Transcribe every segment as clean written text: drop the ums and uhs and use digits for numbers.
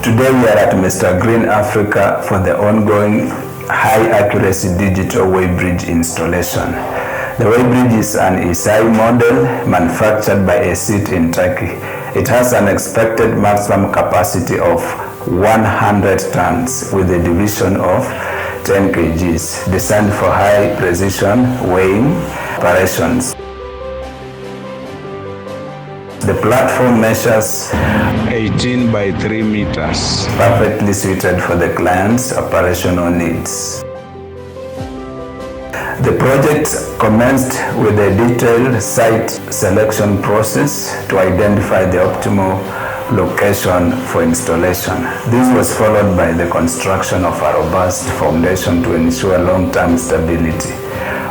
Today we are at Mr. Green Africa for the ongoing high accuracy digital weighbridge installation. The weighbridge is an ESIT model manufactured by ESIT in Turkey. It has an expected maximum capacity of 100 tons with a division of 10 kgs, designed for high precision weighing operations. The platform measures 18 by 3 meters, perfectly suited for the client's operational needs. The project commenced with a detailed site selection process to identify the optimal location for installation. This was followed by the construction of a robust foundation to ensure long-term stability.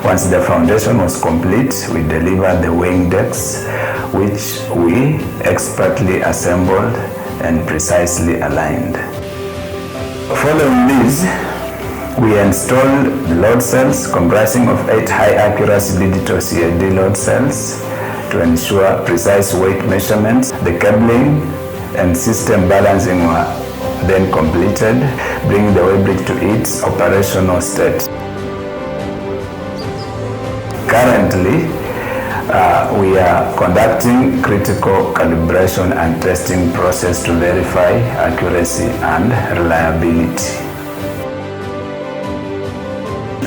Once the foundation was complete, we delivered the weighing decks, which we expertly assembled and precisely aligned. Following this, we installed the load cells comprising of 8 high-accuracy digital CAD load cells to ensure precise weight measurements. The cabling and system balancing were then completed, bringing the weighbridge to its operational state. Currently, we are conducting critical calibration and testing process to verify accuracy and reliability.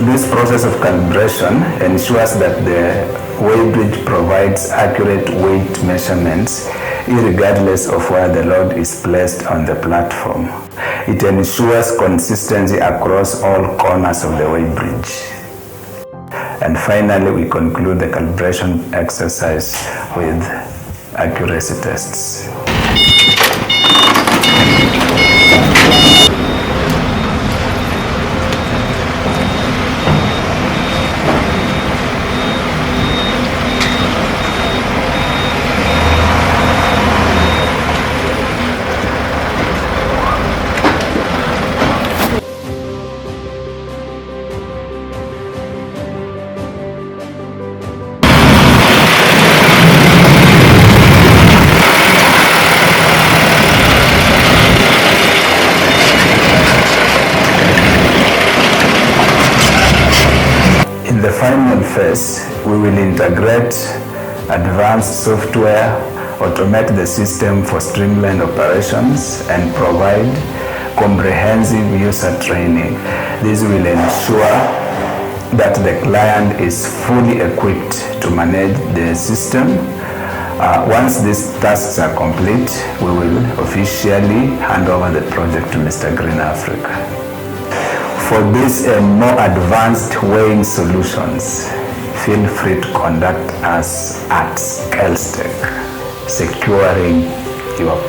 This process of calibration ensures that the weighbridge provides accurate weight measurements regardless of where the load is placed on the platform. It ensures consistency across all corners of the weighbridge. And finally, we conclude the calibration exercise with accuracy tests. In the final phase, we will integrate advanced software, automate the system for streamlined operations, and provide comprehensive user training. This will ensure that the client is fully equipped to manage the system. Once these tasks are complete, we will officially hand over the project to Mr. Green Africa. For this and more advanced weighing solutions, feel free to contact us at Scalestech, securing your